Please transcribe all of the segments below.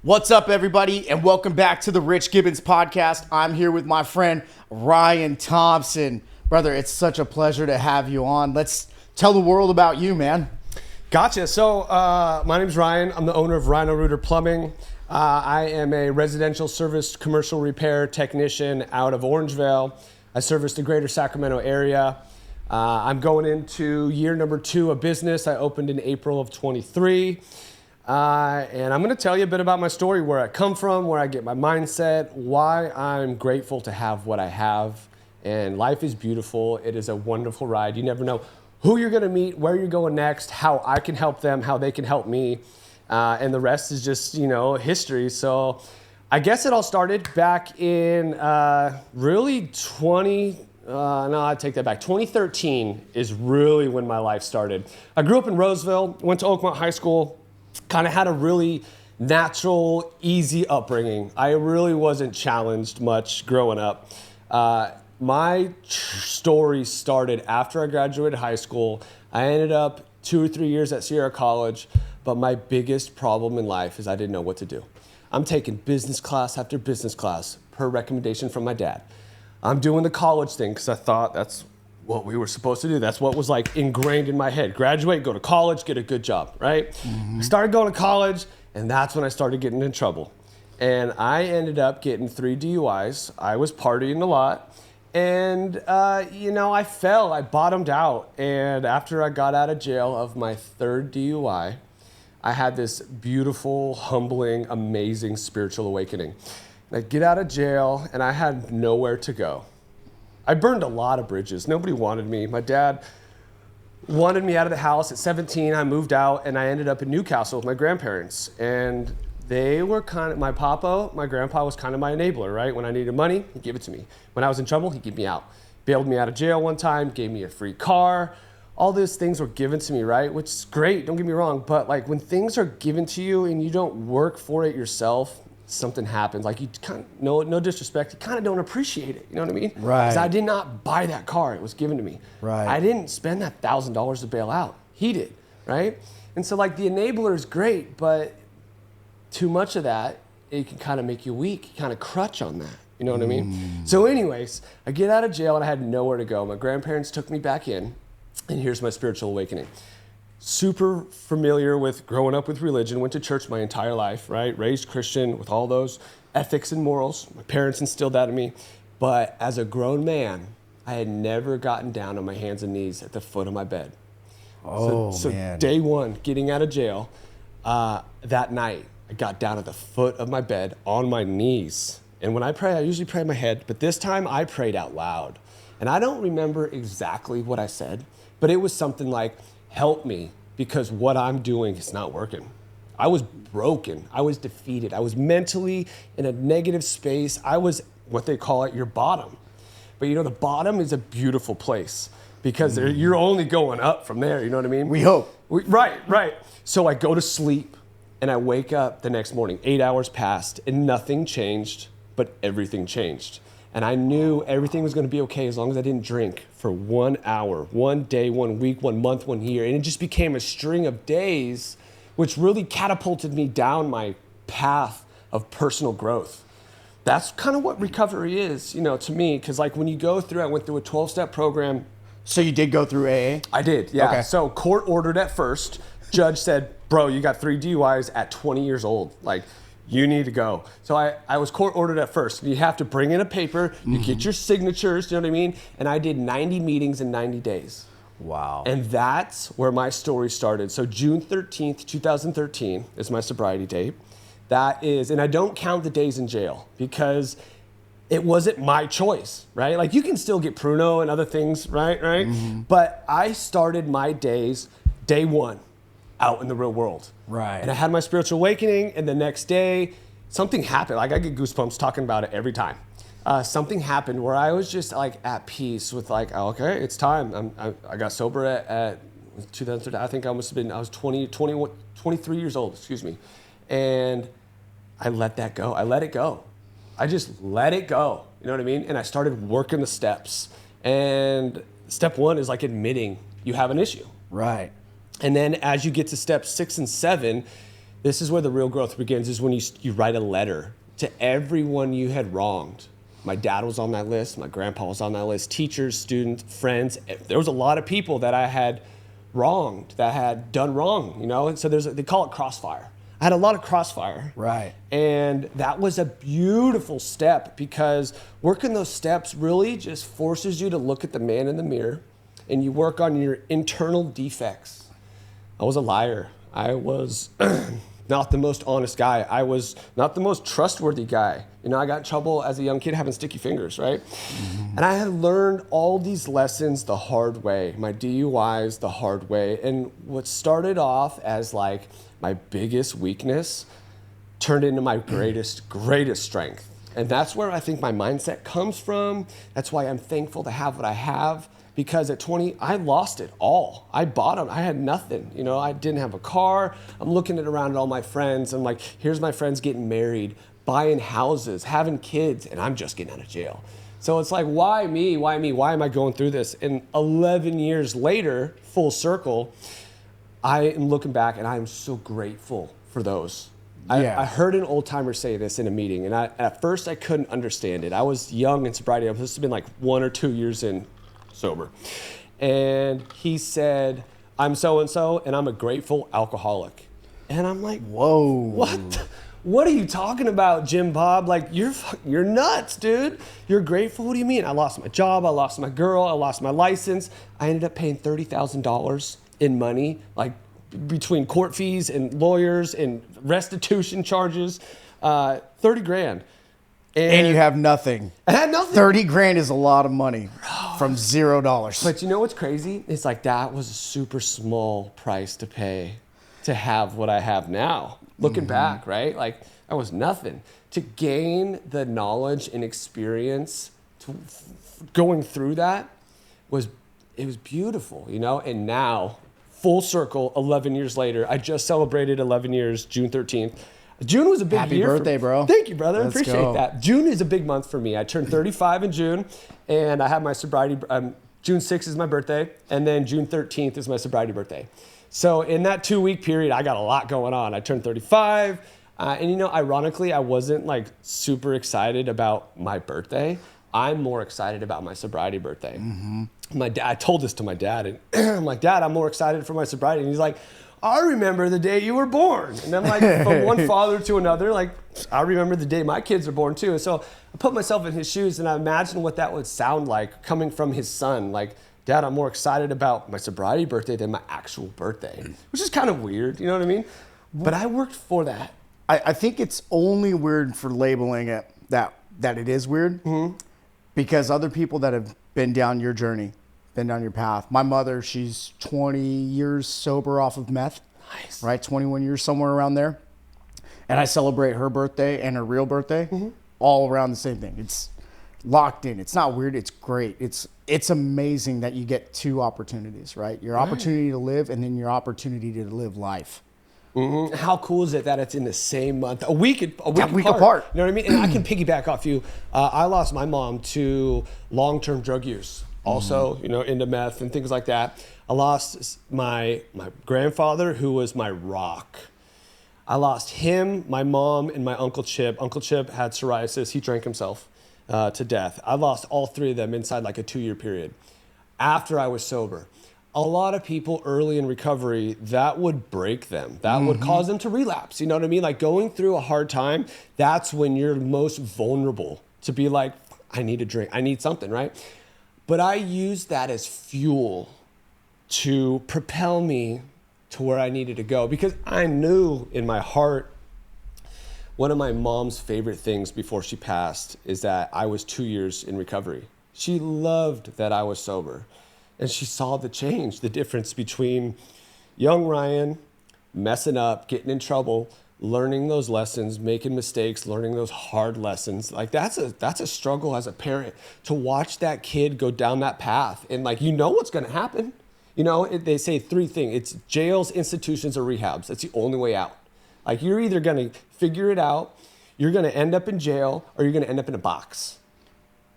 What's up, everybody, and welcome back to the Rich Gibbens Podcast. I'm here with my friend, Ryan Thompson. Brother, it's such a pleasure to have you on. Let's tell the world about you, man. Gotcha. So my name's Ryan. I'm the owner of Rhino Plumbing. I am a residential service commercial repair technician out of Orangevale. I service the greater Sacramento area. I'm going into year number 2 of business. I opened in April of 23. And I'm going to tell you a bit about my story, where I come from, where I get my mindset, why I'm grateful to have what I have. And life is beautiful. It is a wonderful ride. You never know who you're going to meet, where you're going next, how I can help them, how they can help me. And the rest is just, history. So I guess it all started back in really 2013 is really when my life started. I grew up in Roseville, went to Oakmont High School. Kind of had a really natural, easy upbringing. I really wasn't challenged much growing up. My story started after I graduated high school. I ended up 2 or 3 years at Sierra College, but my biggest problem in life is I didn't know what to do. I'm taking business class after business class per recommendation from my dad. I'm doing the college thing because I thought that's what we were supposed to do. That's what was like ingrained in my head. Graduate, go to college, get a good job, right? Mm-hmm. I started going to college, and that's when I started getting in trouble. And I ended up getting 3 DUIs. I was partying a lot. And, I fell. I bottomed out. And after I got out of jail of my 3rd DUI, I had this beautiful, humbling, amazing spiritual awakening. I get out of jail, and I had nowhere to go. I burned a lot of bridges. Nobody wanted me. My dad wanted me out of the house. At 17, I moved out, and I ended up in Newcastle with my grandparents. And they were my grandpa was kind of my enabler, right? When I needed money, he'd give it to me. When I was in trouble, he'd get me out. Bailed me out of jail one time, gave me a free car. All those things were given to me, right? Which is great, don't get me wrong. But like when things are given to you and you don't work for it yourself, something happens. Like you kind of, no disrespect, you kind of don't appreciate it. You know what I mean? Right. Because I did not buy that car. It was given to me. Right. I didn't spend that $1,000 to bail out. He did, right? And so like the enabler is great, but too much of that, it can kind of make you weak. You kind of crutch on that. You know what I mean? So anyways, I get out of jail and I had nowhere to go. My grandparents took me back in, and here's my spiritual awakening. Super familiar with growing up with religion, went to church my entire life, right? Raised Christian with all those ethics and morals. My parents instilled that in me. But as a grown man, I had never gotten down on my hands and knees at the foot of my bed. So man. Day one, getting out of jail, that night, I got down at the foot of my bed on my knees. And when I pray, I usually pray in my head, but this time I prayed out loud. And I don't remember exactly what I said, but it was something like, help me, because what I'm doing is not working. I was broken. I was defeated. I was mentally in a negative space. I was what they call it, your bottom. But the bottom is a beautiful place because you're only going up from there. You know what I mean? We hope. Right. So I go to sleep and I wake up the next morning. 8 hours passed and nothing changed, but everything changed. And I knew everything was going to be okay as long as I didn't drink for 1 hour, 1 day, 1 week, 1 month, 1 year. And it just became a string of days, which really catapulted me down my path of personal growth. That's kind of what recovery is, to me. Because like when you go through, I went through a 12-step program. So you did go through AA? I did, yeah. Okay. So court ordered at first. Judge said, bro, you got 3 DUIs at 20 years old. Like, you need to go. So I was court ordered at first. You have to bring in a paper, you get your signatures, you know what I mean? And I did 90 meetings in 90 days. Wow. And that's where my story started. So June 13th, 2013 is my sobriety date. That is, and I don't count the days in jail because it wasn't my choice, right? Like you can still get pruno and other things, right? Mm-hmm. But I started my days, day 1, out in the real world. Right. And I had my spiritual awakening, and the next day, something happened. Like I get goosebumps talking about it every time. Something happened where I was just like at peace with like, oh, okay, it's time. I got sober at 2013. I think I was 23 years old, and I let that go. I let it go. I just let it go. You know what I mean? And I started working the steps. And step 1 is like admitting you have an issue. Right. And then as you get to steps 6 and 7, This is where the real growth begins, is when you write a letter to everyone you had wronged. My dad was on that list. My grandpa was on that list. Teachers, students, friends. There was a lot of people that I had wronged, that had done wrong, And so they call it crossfire. I had a lot of crossfire. Right. And that was a beautiful step, because working those steps really just forces you to look at the man in the mirror, and you work on your internal defects. I was a liar. I was not the most honest guy. I was not the most trustworthy guy. I got in trouble as a young kid having sticky fingers, right? Mm-hmm. And I had learned all these lessons the hard way, my DUIs the hard way. And what started off as like my biggest weakness turned into my greatest strength. And that's where I think my mindset comes from. That's why I'm thankful to have what I have. Because at 20, I lost it all. I bottomed. I had nothing. I didn't have a car. I'm looking around at all my friends. I'm like, here's my friends getting married, buying houses, having kids, and I'm just getting out of jail. So it's like, why me? Why me? Why am I going through this? And 11 years later, full circle, I am looking back, and I am so grateful for those. I heard an old timer say this in a meeting, and at first I couldn't understand it. I was young in sobriety. I was supposed to have been like 1 or 2 years in sober. And he said, I'm so-and-so, and I'm a grateful alcoholic. And I'm like, whoa. What are you talking about, Jim Bob? Like, you're nuts, dude. You're grateful? What do you mean? I lost my job. I lost my girl. I lost my license. I ended up paying $30,000 in money, like between court fees and lawyers and restitution charges, 30 grand. And you have nothing. I had nothing. 30 grand is a lot of money from $0. But you know what's crazy? It's like that was a super small price to pay to have what I have now. Looking back, right? Like that was nothing. To gain the knowledge and experience going through that was beautiful, And now, full circle, 11 years later, I just celebrated 11 years, June 13th. June was a big Happy year. Happy birthday, bro. Thank you, brother. I Let's appreciate go. that. June is a big month for me. I turned 35 in June, and I have my sobriety. June 6th is my birthday, and then June 13th is my sobriety birthday. So in that 2-week period, I got a lot going on. I turned 35, and ironically, I wasn't like super excited about my birthday. I'm more excited about my sobriety birthday. Mm-hmm. I told this to my dad, and I'm like, Dad, I'm more excited for my sobriety. And he's like, I remember the day you were born. And I'm like, from one father to another, like, I remember the day my kids are born too. And so I put myself in his shoes, and I imagine what that would sound like coming from his son. Like, Dad, I'm more excited about my sobriety birthday than my actual birthday, which is kind of weird, you know what I mean? But I worked for that. I think it's only weird for labeling it that it is weird, because other people that have been down your journey, been down your path. My mother, she's 20 years sober off of meth. Nice. Right? 21 years, somewhere around there. And I celebrate her birthday and her real birthday all around the same thing. It's locked in. It's not weird. It's great. It's amazing that you get two opportunities, right? Your opportunity to live, and then your opportunity to live life. Mm-hmm. How cool is it that it's in the same month, a week apart? You know what I mean? And I can piggyback off you. I lost my mom to long-term drug use. Also, into meth and things like that. I lost my grandfather, who was my rock. I lost him, my mom, and my Uncle Chip. Uncle Chip had psoriasis. He drank himself to death. I lost all three of them inside like a 2-year period after I was sober. A lot of people early in recovery, that would break them. That would cause them to relapse. You know what I mean? Like going through a hard time, that's when you're most vulnerable to be like, I need a drink. I need something, right? But I used that as fuel to propel me to where I needed to go, because I knew in my heart, one of my mom's favorite things before she passed is that I was 2 years in recovery. She loved that I was sober, and she saw the change, the difference between young Ryan messing up, getting in trouble, learning those lessons, making mistakes, learning those hard lessons. Like that's a struggle as a parent, to watch that kid go down that path, and like, what's going to happen. They say 3 things. It's jails, institutions, or rehabs. That's the only way out. Like you're either going to figure it out, you're going to end up in jail, or you're going to end up in a box.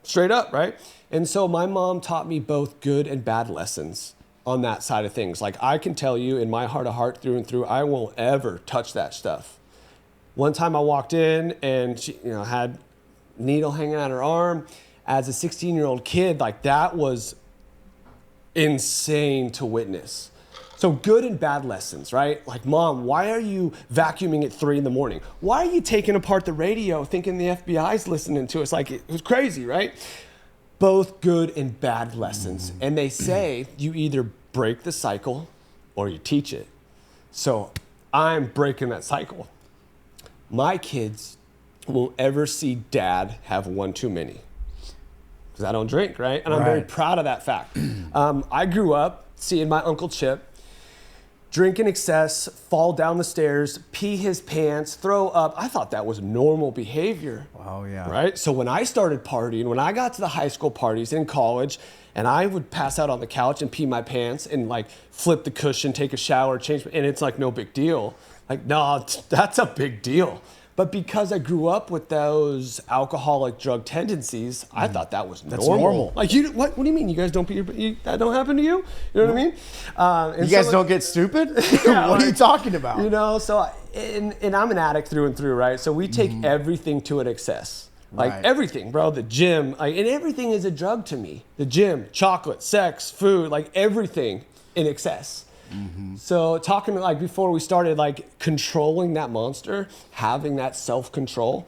Straight up, right? And so my mom taught me both good and bad lessons on that side of things. Like, I can tell you in my heart of heart, through and through, I won't ever touch that stuff. One time I walked in and she, had a needle hanging out her arm. As a 16-year-old kid, like, that was insane to witness. So good and bad lessons, right? Like, Mom, why are you vacuuming at 3 a.m? Why are you taking apart the radio thinking the FBI's listening to us? Like, it was crazy, right? Both good and bad lessons. And they say you either break the cycle or you teach it. So I'm breaking that cycle. My kids won't ever see Dad have one too many. Because I don't drink, right? And I'm very proud of that fact. I grew up seeing my Uncle Chip drink in excess, fall down the stairs, pee his pants, throw up. I thought that was normal behavior. Oh, yeah. Right? So when I started partying, when I got to the high school parties in college, and I would pass out on the couch and pee my pants and like flip the cushion, take a shower, change, and it's like no big deal. Like, no, that's a big deal. But because I grew up with those alcoholic drug tendencies, I thought that was normal. That's normal. Like, what do you mean? You guys don't pee your, that don't happen to you? You know what I mean? You guys don't get stupid? Yeah, what are you talking about? So, and I'm an addict through and through, right? So we take everything to an excess. Like everything, bro, the gym, and everything is a drug to me. The gym, chocolate, sex, food, like everything in excess. So talking like before we started, like controlling that monster, having that self-control,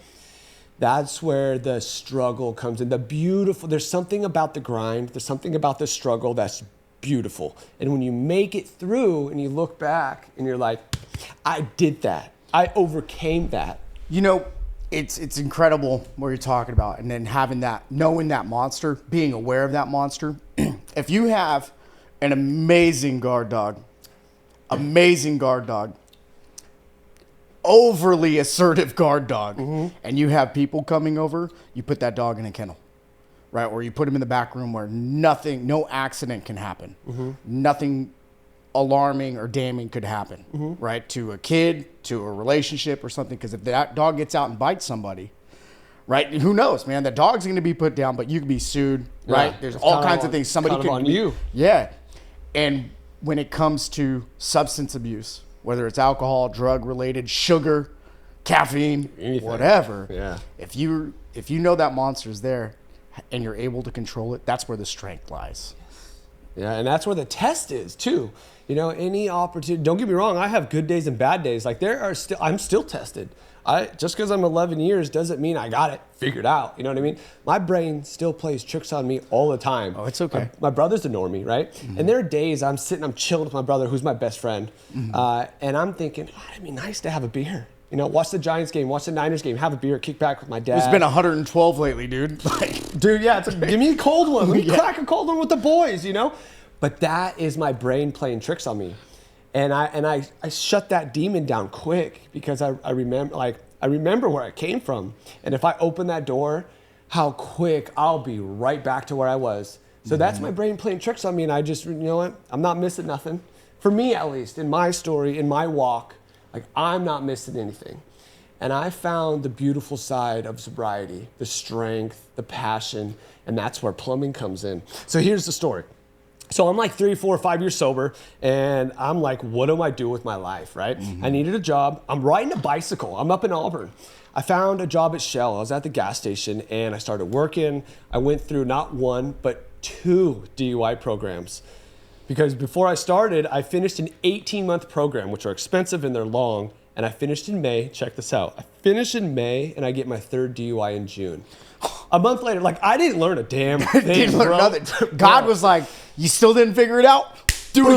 that's where the struggle comes in. There's something about the grind, there's something about the struggle that's beautiful. And when you make it through and you look back and you're like, I did that. I overcame that. It's incredible what you're talking about. And then having that, knowing that monster, being aware of that monster. If you have an amazing guard dog, overly assertive guard dog, and you have people coming over, you put that dog in a kennel, right? Or you put him in the back room where no accident can happen. Nothing alarming or damning could happen, right? To a kid, to a relationship or something. Because if that dog gets out and bites somebody, right? Who knows, man? The dog's going to be put down, but you can be sued, right? There's all kinds of things. Somebody could on you. Yeah. And when it comes to substance abuse, whether it's alcohol, drug related, sugar, caffeine, whatever, if you know that monster's there and you're able to control it, that's where the strength lies. Yeah, and that's where the test is too. Any opportunity, don't get me wrong, I have good days and bad days. Like I'm still tested. Just because I'm 11 years doesn't mean I got it figured out. You know what I mean? My brain still plays tricks on me all the time. Oh, it's okay. My brother's a normie, right? And there are days I'm chilling with my brother, who's my best friend, and I'm thinking, it'd be nice to have a beer. Watch the Giants game, watch the Niners game, have a beer, kick back with my dad. It's been 112 lately, dude. Dude, yeah, give me a cold one. Let me crack a cold one with the boys, But that is my brain playing tricks on me. And I shut that demon down quick because I remember where I came from. And if I open that door, how quick I'll be right back to where I was. So that's my brain playing tricks on me. And I just, I'm not missing nothing. For me, at least, in my story, in my walk, like, I'm not missing anything. And I found the beautiful side of sobriety, the strength, the passion, and that's where plumbing comes in. So here's the story. So I'm like 3, 4, 5 years sober, and I'm like, what do I do with my life, right? I needed a job. I'm riding a bicycle. I'm up in Auburn. I found a job at Shell. I was at the gas station, and I started working. I went through not 1, but 2 DUI programs. Because before I started, I finished an 18-month program, which are expensive and they're long, and I finished in May. Check this out. I finished in May, and I get my 3rd DUI in June. A month later, like, I didn't learn a damn thing, didn't learn nothing. God was like, you still didn't figure it out? Do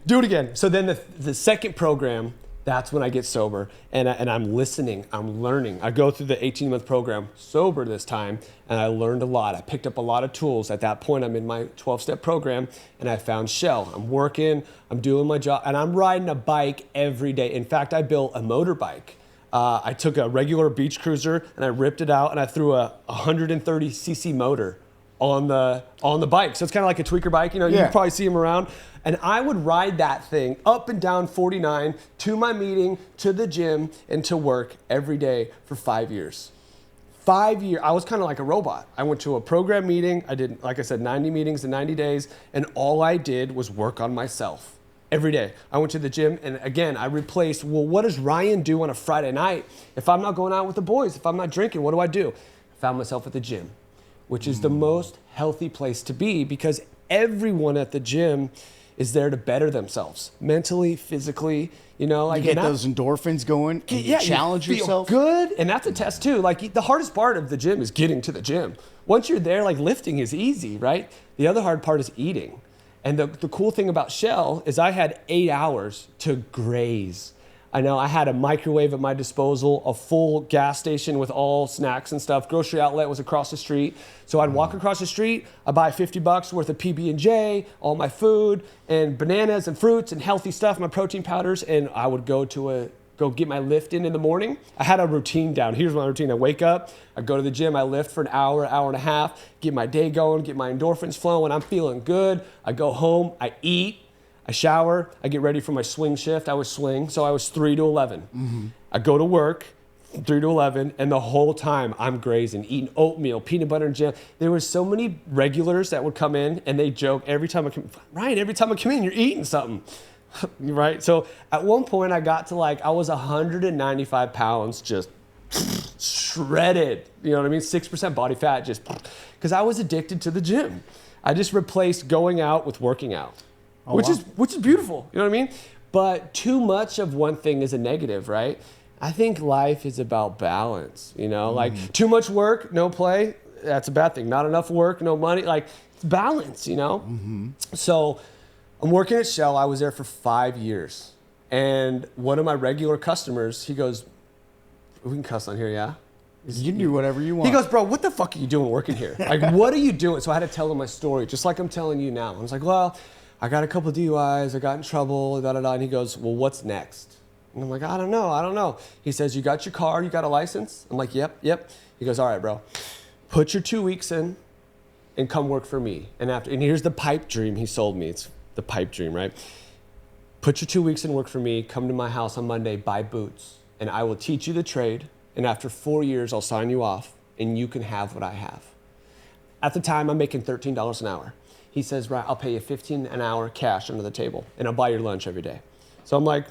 it again. So then the second program, that's when I get sober, and I'm listening, I'm learning. I go through the 18-month program sober this time, and I learned a lot. I picked up a lot of tools. At that point, I'm in my 12-step program, and I found Shell. I'm working, I'm doing my job, and I'm riding a bike every day. In fact, I built a motorbike. I took a regular beach cruiser, and I ripped it out, and I threw a 130cc motor on the bike. So it's kind of like a tweaker bike. You can probably see them around. And I would ride that thing up and down 49 to my meeting, to the gym, and to work every day for 5 years. 5 years, I was kind of like a robot. I went to a program meeting. I did, like I said, 90 meetings in 90 days. And all I did was work on myself every day. I went to the gym. And again, I replaced, well, what does Ryan do on a Friday night? If I'm not going out with the boys, if I'm not drinking, what do I do? I found myself at the gym, which is the most healthy place to be, because everyone at the gym is there to better themselves mentally, physically, you know, like you get those endorphins going, and you challenge you feel yourself. Good, and that's a test too. Like the hardest part of the gym is getting to the gym. Once you're there, like lifting is easy, right? The other hard part is eating. And the cool thing about Shell is I had 8 hours to graze. I know I had a microwave at my disposal, a full gas station with all snacks and stuff. Grocery outlet was across the street. So I'd walk across the street, I'd buy $50 worth of PB&J, all my food, and bananas and fruits and healthy stuff, my protein powders, and I would go get my lift in the morning. I had a routine down. Here's my routine. I wake up, I go to the gym, I lift for an hour and a half, get my day going, get my endorphins flowing. I'm feeling good. I go home, I eat, I shower, I get ready for my swing shift. I was swing, so I was 3 to 11. I go to work, 3 to 11, and the whole time I'm grazing, eating oatmeal, peanut butter and jam. There were so many regulars that would come in and they joke every time I come, Ryan, every time I come in, you're eating something, right? So at one point I got to I was 195 pounds, just shredded, you know what I mean? 6% body fat, just because I was addicted to the gym. I just replaced going out with working out. Oh, which wow. is beautiful, you know what I mean? But too much of one thing is a negative, right? I think life is about balance, you know? Like too much work, no play, that's a bad thing. Not enough work, no money, it's balance, you know? So I'm working at Shell. I was there for 5 years. And one of my regular customers, he goes, we can cuss on here, yeah? You can do whatever you want. He goes, bro, what the fuck are you doing working here? Like, what are you doing? So I had to tell him my story, just like I'm telling you now. I was like, well, I got a couple DUIs, I got in trouble, da-da-da. And he goes, well, what's next? And I'm like, I don't know. He says, you got your car, you got a license? I'm like, yep. He goes, all right, bro, put your 2 weeks in and come work for me. And here's the pipe dream he sold me. It's the pipe dream, right? Put your 2 weeks in, work for me, come to my house on Monday, buy boots, and I will teach you the trade. And after 4 years, I'll sign you off and you can have what I have. At the time, I'm making $13 an hour. He says, right, I'll pay you $15 an hour cash under the table, and I'll buy your lunch every day. So I'm like,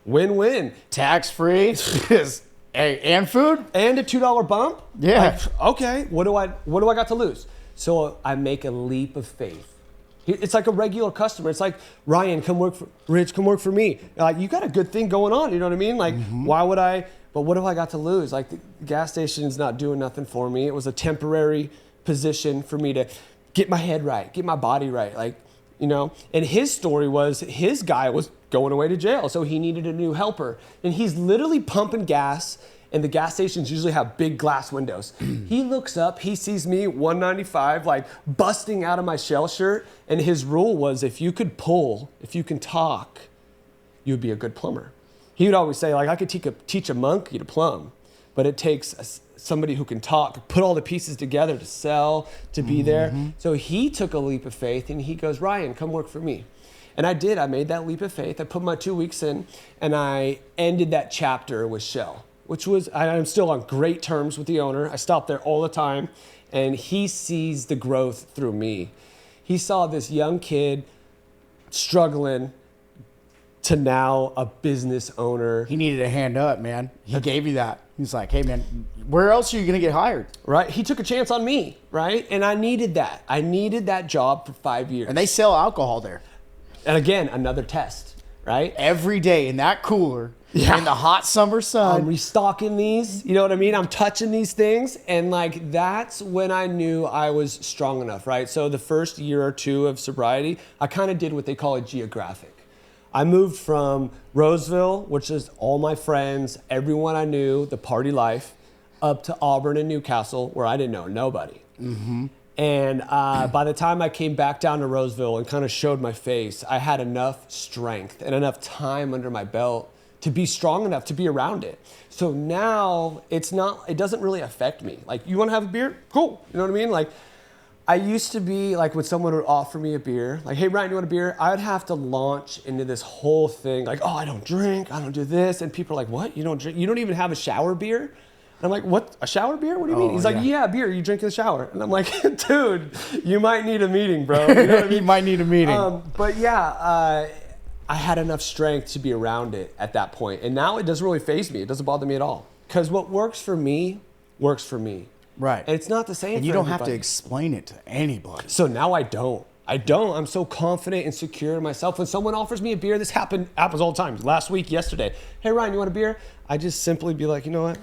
win-win. Tax-free and food and a $2 bump. Yeah. Okay. What do I got to lose? So I make a leap of faith. It's like a regular customer. It's like, Ryan, Rich, come work for me. Like, you got a good thing going on. You know what I mean? Like, why would I? But what do I got to lose? Like, the gas station's not doing nothing for me. It was a temporary position for me to get my head right, get my body right, like, you know. And his story was his guy was going away to jail, so he needed a new helper. And he's literally pumping gas, and the gas stations usually have big glass windows. He looks up, he sees me, 195, like busting out of my Shell shirt, and his rule was if you could pull, if you can talk, you would be a good plumber. He would always say, like, I could teach a monkey to plumb, but it takes somebody who can talk, put all the pieces together to sell, to be there. So he took a leap of faith and he goes, Ryan, come work for me. And I did. I made that leap of faith. I put my 2 weeks in and I ended that chapter with Shell, which was, I'm still on great terms with the owner. I stop there all the time and he sees the growth through me. He saw this young kid struggling to now a business owner. He needed a hand up, man. He gave you that. He's like, hey, man, where else are you going to get hired? Right? He took a chance on me, right? And I needed that. I needed that job for 5 years. And they sell alcohol there. And again, another test, right? Every day in that cooler, in the hot summer sun. I'm restocking these, you know what I mean? I'm touching these things. And like, that's when I knew I was strong enough, right? So the first year or two of sobriety, I kind of did what they call a geographic. I moved from Roseville, which is all my friends, everyone I knew, the party life, up to Auburn and Newcastle, where I didn't know nobody. And by the time I came back down to Roseville and kind of showed my face, I had enough strength and enough time under my belt to be strong enough to be around it. So now it doesn't really affect me. Like, you want to have a beer? Cool. You know what I mean? Like, I used to be like, when someone would offer me a beer, like, hey, Ryan, you want a beer? I'd have to launch into this whole thing, like, oh, I don't drink, I don't do this. And people are like, what? You don't drink? You don't even have a shower beer? I'm like, what, a shower beer? What do you mean? He's like, yeah, beer, you drink in the shower. And I'm like, dude, you might need a meeting, bro. You know what I mean? You might need a meeting. But yeah, I had enough strength to be around it at that point. And now it doesn't really faze me. It doesn't bother me at all. Because what works for me, works for me. Right. And it's not the same And for you don't everybody. have to explain it to anybody. So now I don't. I'm so confident and secure in myself. When someone offers me a beer, this happens all the time. Last week, yesterday. Hey, Ryan, you want a beer? I just simply be like, you know what?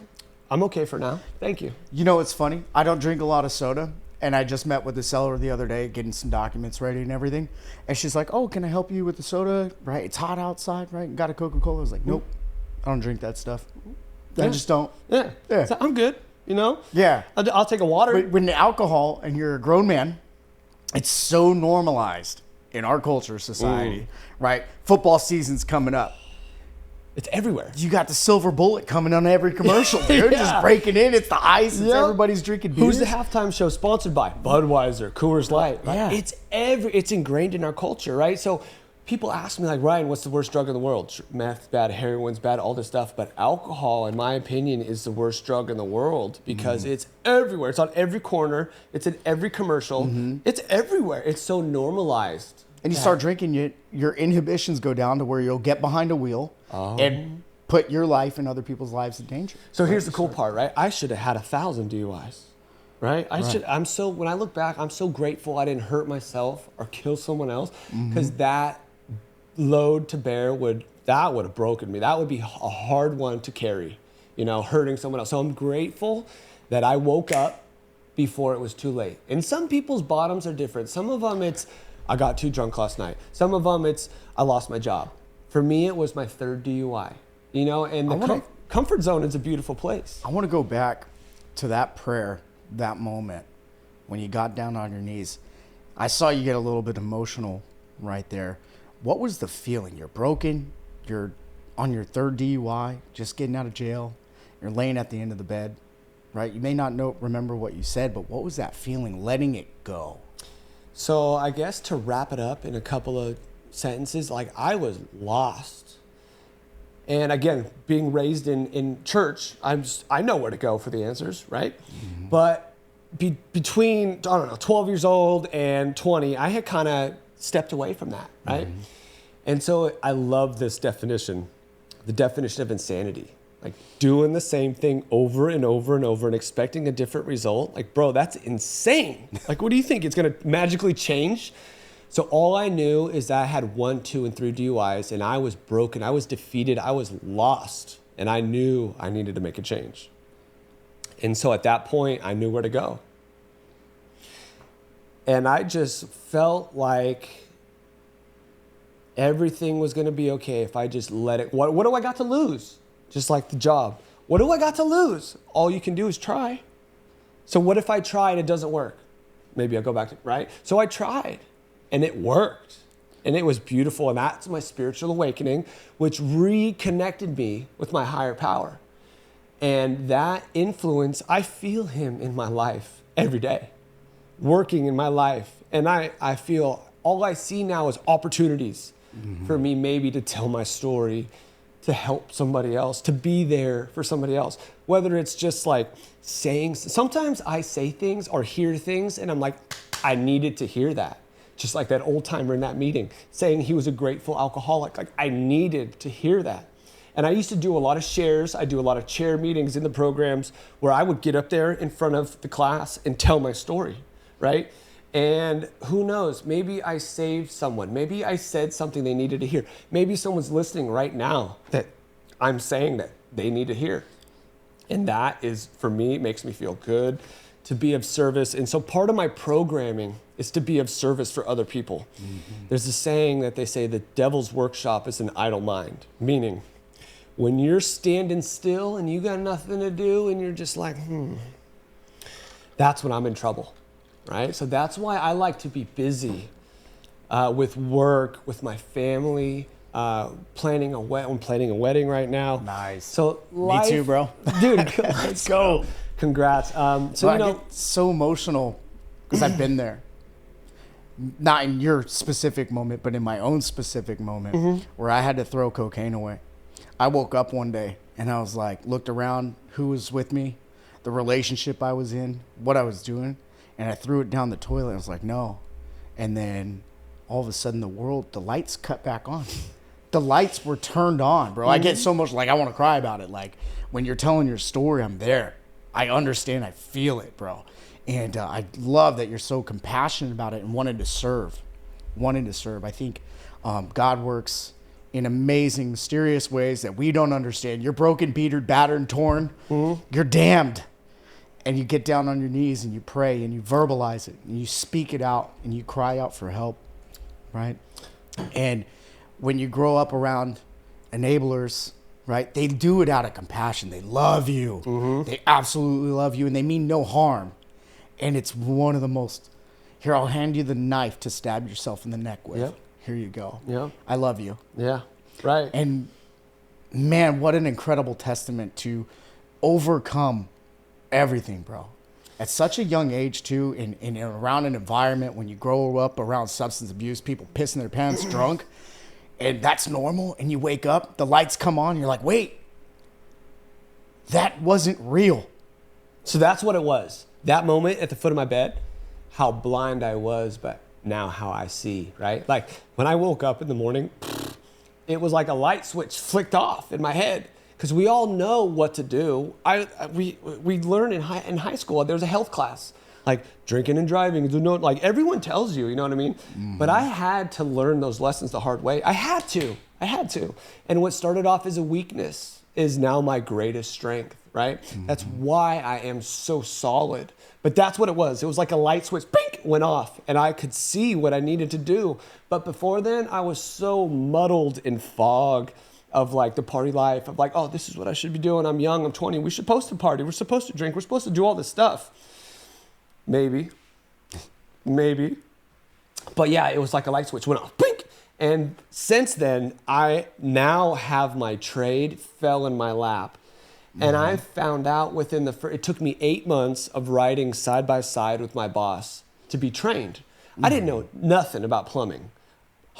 I'm okay for now. Thank you. You know what's funny? I don't drink a lot of soda. And I just met with the seller the other day, getting some documents ready and everything. And she's like, oh, can I help you with the soda? Right? It's hot outside, right? Got a Coca-Cola? I was like, nope. I don't drink that stuff. I just don't. Yeah. So I'm good, you know? Yeah. I'll take a water. But when the alcohol and you're a grown man, it's so normalized in our culture, society, right? Football season's coming up. It's everywhere. You got the silver bullet coming on every commercial, dude. Yeah. Just breaking in. It's the ice. It's Yep. everybody's drinking beers. Who's the halftime show sponsored by? Budweiser, Coors Light. Right? Yeah. It's ingrained in our culture, right? So people ask me like, Ryan, what's the worst drug in the world? Meth's bad, heroin's bad, all this stuff. But alcohol, in my opinion, is the worst drug in the world because it's everywhere. It's on every corner. It's in every commercial. It's everywhere. It's so normalized. And you start drinking, your inhibitions go down to where you'll get behind a wheel and put your life and other people's lives in danger. So here's the cool part, right? I should have had 1,000 DUIs, right? When I look back, I'm so grateful I didn't hurt myself or kill someone else because that load to bear would have broken me. That would be a hard one to carry, hurting someone else. So I'm grateful that I woke up before it was too late. And some people's bottoms are different. Some of them it's, I got too drunk last night. Some of them it's, I lost my job. For me, it was my 3rd DUI, and the comfort zone is a beautiful place. I want to go back to that prayer, that moment when you got down on your knees. I saw you get a little bit emotional right there. What was the feeling? You're broken. You're on your 3rd DUI, just getting out of jail. You're laying at the end of the bed, right? You may not remember what you said, but what was that feeling, letting it go? So I guess to wrap it up in a couple of sentences, like I was lost. And again, being raised in church, I know where to go for the answers, right? But between, 12 years old and 20, I had kind of stepped away from that, right? And so I love this definition, the definition of insanity. Like doing the same thing over and over and over and expecting a different result. Like, bro, that's insane. Like, what do you think? It's going to magically change? So all I knew is that I had 1, 2, and 3 DUIs and I was broken. I was defeated. I was lost. And I knew I needed to make a change. And so at that point, I knew where to go. And I just felt like everything was going to be okay if I just let it. What do I got to lose? Just like the job. What do I got to lose? All you can do is try. So what if I try and it doesn't work? Maybe I'll go back to, right? So I tried and it worked and it was beautiful. And that's my spiritual awakening, which reconnected me with my higher power. And that influence, I feel him in my life every day, working in my life. And I feel all I see now is opportunities for me maybe to tell my story, to help somebody else, to be there for somebody else. Whether it's just like saying, sometimes I say things or hear things and I'm like, I needed to hear that. Just like that old timer in that meeting saying he was a grateful alcoholic. Like I needed to hear that. And I used to do a lot of shares. I do a lot of chair meetings in the programs where I would get up there in front of the class and tell my story, right? And who knows, maybe I saved someone. Maybe I said something they needed to hear. Maybe someone's listening right now that I'm saying that they need to hear. And that is, for me, it makes me feel good to be of service. And so part of my programming is to be of service for other people. There's a saying that they say the devil's workshop is an idle mind, meaning when you're standing still and you got nothing to do and you're just like, that's when I'm in trouble. Right? So that's why I like to be busy with work, with my family, planning a wedding right now. Nice. So Me too, bro. Dude, let's go. Congrats. I get so emotional because I've been there. Not in your specific moment, but in my own specific moment where I had to throw cocaine away. I woke up one day and I was like, looked around, who was with me? the relationship I was in, what I was doing, and I threw it down the toilet. I was like, no. And then all of a sudden the lights cut back on. The lights were turned on, bro. I get so much, like, I want to cry about it. Like, when you're telling your story, I'm there. I understand. I feel it, bro. And I love that you're so compassionate about it and wanting to serve. I think God works in amazing, mysterious ways that we don't understand. You're broken, battered, and torn. You're damned. And you get down on your knees and you pray and you verbalize it and you speak it out and you cry out for help, right? And when you grow up around enablers, right, they do it out of compassion. They love you. They absolutely love you and they mean no harm. And it's one of the most, here, I'll hand you the knife to stab yourself in the neck with. Yep. Here you go. Yeah. I love you. Yeah, right. And man, what an incredible testament to overcome everything, bro. At such a young age, too, in around an environment when you grow up around substance abuse, people pissing their pants drunk, and that's normal, and you wake up, the lights come on, and you're like, wait, that wasn't real. So that's what it was. That moment at the foot of my bed, how blind I was, but now how I see, right? Like, when I woke up in the morning, it was like a light switch flicked off in my head. Because we all know what to do. We learn in high school. There's a health class, like drinking and driving. Like everyone tells you, you know what I mean? But I had to learn those lessons the hard way. I had to. And what started off as a weakness is now my greatest strength, right? That's why I am so solid. But that's what it was. It was like a light switch, bink, went off, and I could see what I needed to do. But before then, I was so muddled in fog of like the party life of like, oh, this is what I should be doing. I'm young, I'm 20. We're supposed to party. We're supposed to drink. We're supposed to do all this stuff. Maybe. But yeah, it was like a light switch went off, blink. And since then, I now have my trade fell in my lap. And I found out it took me 8 months of riding side by side with my boss to be trained. I didn't know nothing about plumbing.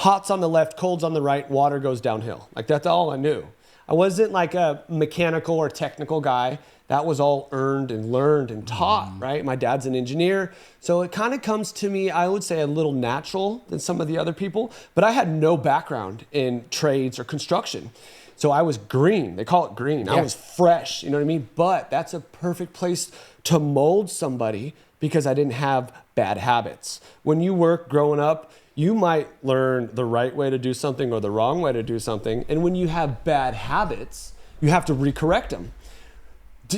Hot's on the left, cold's on the right, water goes downhill. Like that's all I knew. I wasn't like a mechanical or technical guy. That was all earned and learned and taught, right? My dad's an engineer. So it kind of comes to me, I would say a little natural than some of the other people, but I had no background in trades or construction. So I was green. They call it green. Yeah. I was fresh, you know what I mean? But that's a perfect place to mold somebody because I didn't have bad habits. When you work growing up, you might learn the right way to do something or the wrong way to do something. And when you have bad habits, you have to recorrect them.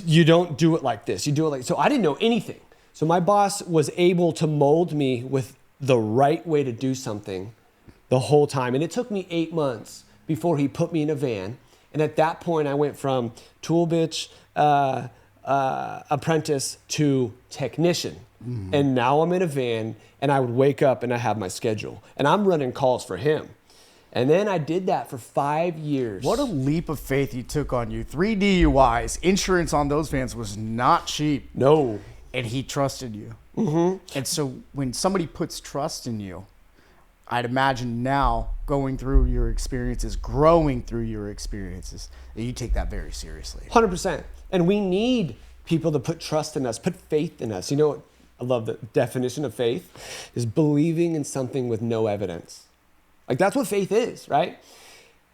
You don't do it like this. You do it like, so I didn't know anything. So my boss was able to mold me with the right way to do something the whole time. And it took me 8 months before he put me in a van. And at that point I went from tool bitch, apprentice to technician. And now I'm in a van and I would wake up and I have my schedule and I'm running calls for him. And then I did that for 5 years. What a leap of faith he took on you. 3 DUIs, insurance on those vans was not cheap. No. And he trusted you. And so when somebody puts trust in you, I'd imagine now going through your experiences, growing through your experiences, that you take that very seriously. 100%. And we need people to put trust in us, put faith in us. You know, I love the definition of faith is believing in something with no evidence. Like that's what faith is, right?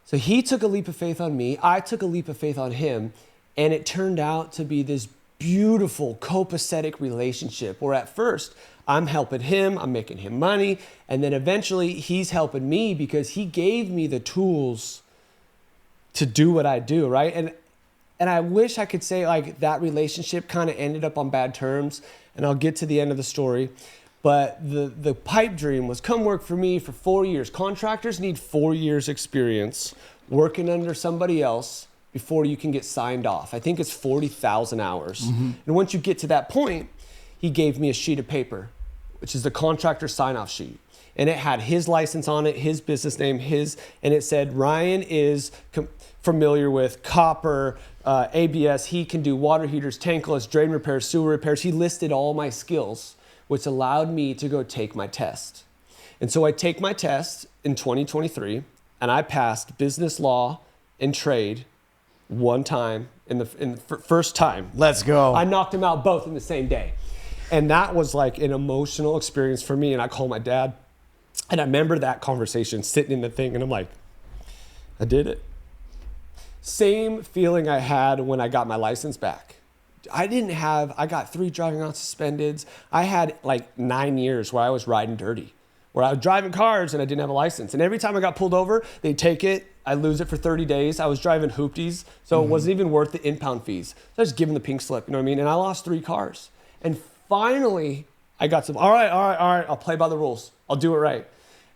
So he took a leap of faith on me. I took a leap of faith on him. And it turned out to be this beautiful copacetic relationship where at first I'm helping him, I'm making him money. And then eventually he's helping me because he gave me the tools to do what I do, right? And I wish I could say like that relationship kind of ended up on bad terms. And I'll get to the end of the story. But the pipe dream was come work for me for 4 years. Contractors need 4 years experience working under somebody else before you can get signed off. I think it's 40,000 hours. And once you get to that point, he gave me a sheet of paper, which is the contractor sign-off sheet. And it had his license on it, his business name, and it said Ryan is familiar with copper, ABS. He can do water heaters, tankless, drain repairs, sewer repairs. He listed all my skills, which allowed me to go take my test. And so I take my test in 2023, and I passed business law and trade one time in the first time. Let's go. I knocked him out both in the same day. And that was like an emotional experience for me. And I called my dad. And I remember that conversation sitting in the thing. And I'm like, I did it. Same feeling I had when I got my license back. I got 3 driving on suspendeds. I had like 9 years where I was riding dirty, where I was driving cars and I didn't have a license. And every time I got pulled over, they'd take it. I lose it for 30 days. I was driving hoopties, so it wasn't even worth the impound fees. So I was giving the pink slip, you know what I mean? And I lost 3 cars. And finally, I got all right, I'll play by the rules. I'll do it right.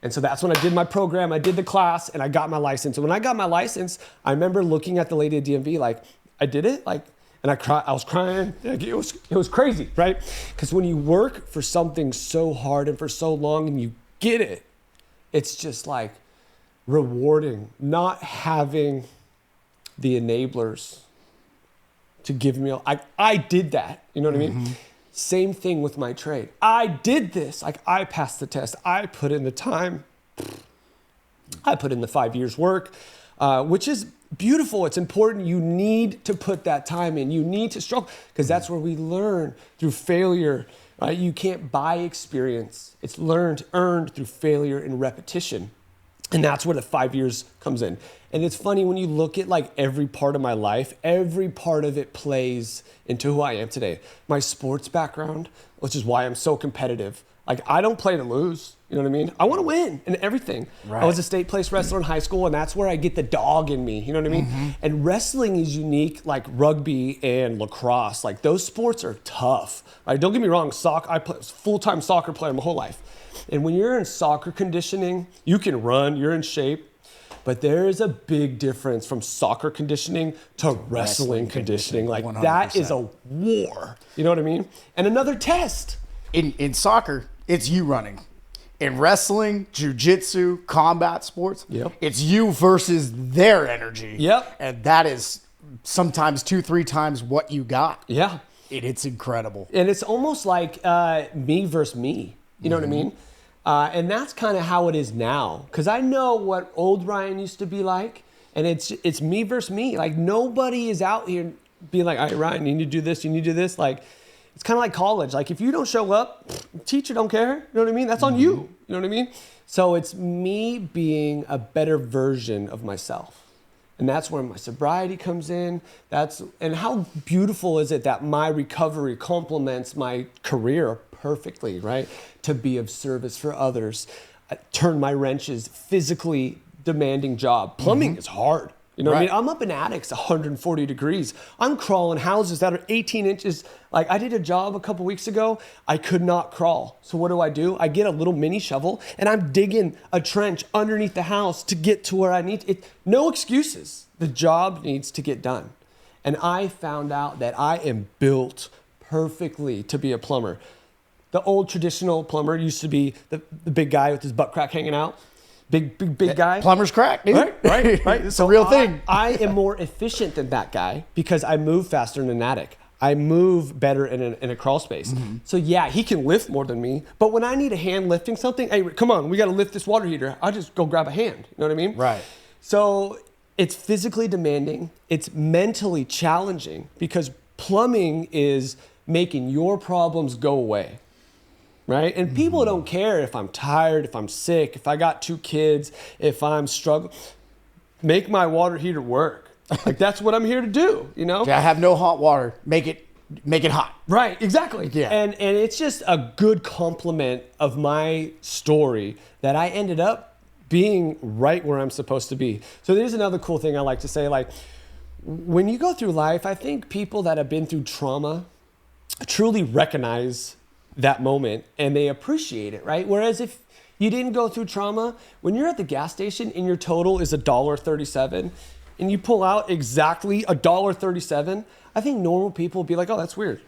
And so that's when I did my program, I did the class, and I got my license. And when I got my license, I remember looking at the lady at DMV like, I did it? Like, and I was crying. It was crazy, right? Because when you work for something so hard and for so long and you get it, it's just like rewarding. Not having the enablers to give me, I did that, you know what I mean? Same thing with my trade. I did this, like I passed the test. I put in the time. I put in the 5 years work, which is beautiful. It's important. You need to put that time in. You need to struggle because that's where we learn through failure, right? You can't buy experience. It's earned through failure and repetition. And that's where the 5 years comes in. And it's funny when you look at like every part of my life, every part of it plays into who I am today. My sports background, which is why I'm so competitive. Like I don't play to lose, you know what I mean? I want to win in everything. Right. I was a state place wrestler in high school and that's where I get the dog in me, you know what I mean? And wrestling is unique like rugby and lacrosse. Like those sports are tough. Right? Don't get me wrong, I play full-time soccer player my whole life. And when you're in soccer conditioning, you can run, you're in shape, but there is a big difference from soccer conditioning to wrestling conditioning. Like 100%. That is a war, you know what I mean? And another test. In soccer, it's you running. In wrestling, jiu-jitsu, combat sports, it's you versus their energy. Yep. And that is sometimes 2-3 times what you got. Yeah. It's incredible. And it's almost like me versus me. You know what I mean? And that's kind of how it is now. Because I know what old Ryan used to be like. And it's me versus me. Like nobody is out here being like, all right, Ryan, you need to do this, you need to do this. Like it's kind of like college. Like if you don't show up, teacher don't care. You know what I mean? That's on you. You know what I mean? So it's me being a better version of myself. And that's where my sobriety comes in. And how beautiful is it that my recovery complements my career perfectly, right? To be of service for others, turn my wrenches, physically demanding job. Plumbing is hard. You know what I mean? I'm up in attics 140 degrees. I'm crawling houses that are 18 inches. Like I did a job a couple weeks ago. I could not crawl. So what do? I get a little mini shovel and I'm digging a trench underneath the house to get to where I need it. No excuses. The job needs to get done. And I found out that I am built perfectly to be a plumber. The old traditional plumber used to be the big guy with his butt crack hanging out. Big guy. Plumber's crack, dude. Right. It's a real thing. I am more efficient than that guy because I move faster in an attic. I move better in a crawl space. So yeah, he can lift more than me. But when I need a hand lifting something, hey, come on, we got to lift this water heater. I'll just go grab a hand. You know what I mean? Right. So it's physically demanding. It's mentally challenging because plumbing is making your problems go away. Right? And people don't care if I'm tired, if I'm sick, if I got 2 kids, if I'm struggling. Make my water heater work. Like that's what I'm here to do, you know? I have no hot water. Make it hot. Right, exactly. Yeah. And it's just a good complement of my story that I ended up being right where I'm supposed to be. So there's another cool thing I like to say, like when you go through life, I think people that have been through trauma truly recognize that moment and they appreciate it, right? Whereas if you didn't go through trauma, when you're at the gas station and your total is $1.37 and you pull out exactly $1.37, I think normal people would be like, oh, that's weird.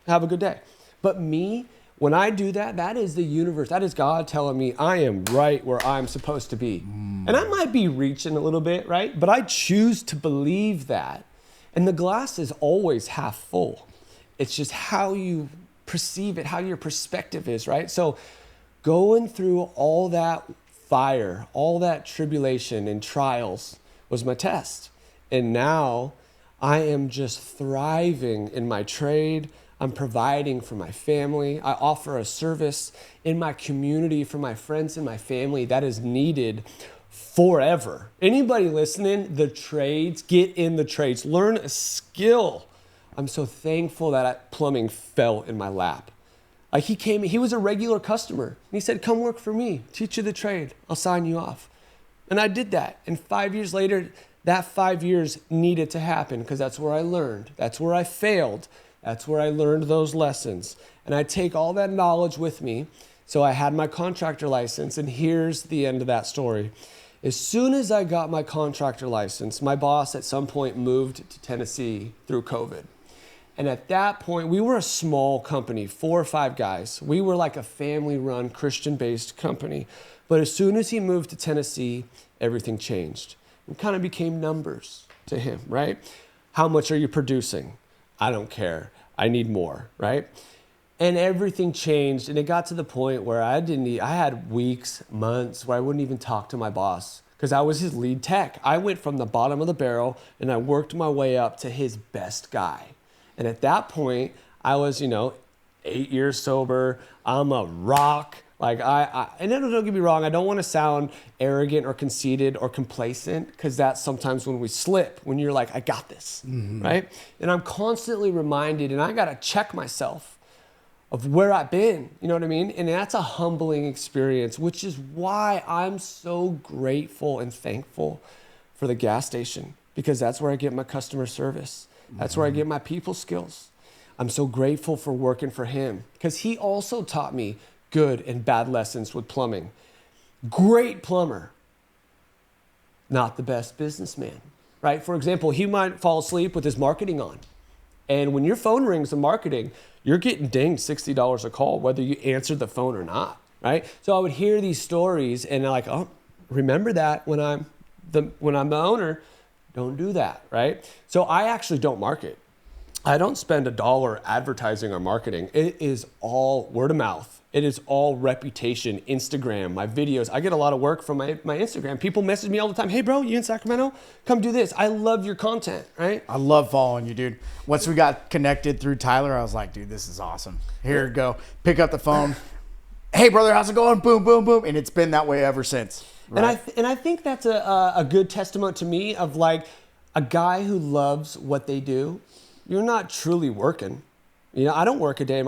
Have a good day. But me, when I do that, that is the universe. That is God telling me I am right where I'm supposed to be. And I might be reaching a little bit, right? But I choose to believe that. And the glass is always half full. It's just how you perceive it, how your perspective is, right? So going through all that fire, all that tribulation and trials was my test. And now I am just thriving in my trade. I'm providing for my family. I offer a service in my community for my friends and my family that is needed forever. Anybody listening, the trades, get in the trades. Learn a skill. I'm so thankful that plumbing fell in my lap. Like he was a regular customer. And he said, come work for me, teach you the trade. I'll sign you off. And I did that. And 5 years later, that 5 years needed to happen because that's where I learned. That's where I failed. That's where I learned those lessons. And I take all that knowledge with me. So I had my contractor license, and here's the end of that story. As soon as I got my contractor license, my boss at some point moved to Tennessee through COVID. And at that point, we were a small company, 4 or 5 guys. We were like a family-run, Christian-based company. But as soon as he moved to Tennessee, everything changed. It kind of became numbers to him, right? How much are you producing? I don't care. I need more, right? And everything changed, and it got to the point where I had weeks, months where I wouldn't even talk to my boss because I was his lead tech. I went from the bottom of the barrel and I worked my way up to his best guy. And at that point, I was, 8 years sober. I'm a rock. And don't get me wrong, I don't want to sound arrogant or conceited or complacent because that's sometimes when we slip, when you're like, I got this, right? And I'm constantly reminded, and I got to check myself of where I've been, you know what I mean? And that's a humbling experience, which is why I'm so grateful and thankful for the gas station because that's where I get my customer service. That's where I get my people skills. I'm so grateful for working for him because he also taught me good and bad lessons with plumbing. Great plumber, not the best businessman, right? For example, he might fall asleep with his marketing on. And when your phone rings in marketing, you're getting dinged $60 a call, whether you answered the phone or not, right? So I would hear these stories and like, oh, remember that when I'm the owner, don't do that, right? So I actually don't market. I don't spend $1 advertising or marketing. It is all word of mouth. It is all reputation, Instagram, my videos. I get a lot of work from my Instagram. People message me all the time. Hey, bro, you in Sacramento? Come do this. I love your content, right? I love following you, dude. Once we got connected through Tyler, I was like, dude, this is awesome. Here we go. Pick up the phone. Hey, brother, how's it going? Boom, boom, boom. And it's been that way ever since. Right? And I think that's a good testament to me of like a guy who loves what they do. You're not truly working. I don't work a day.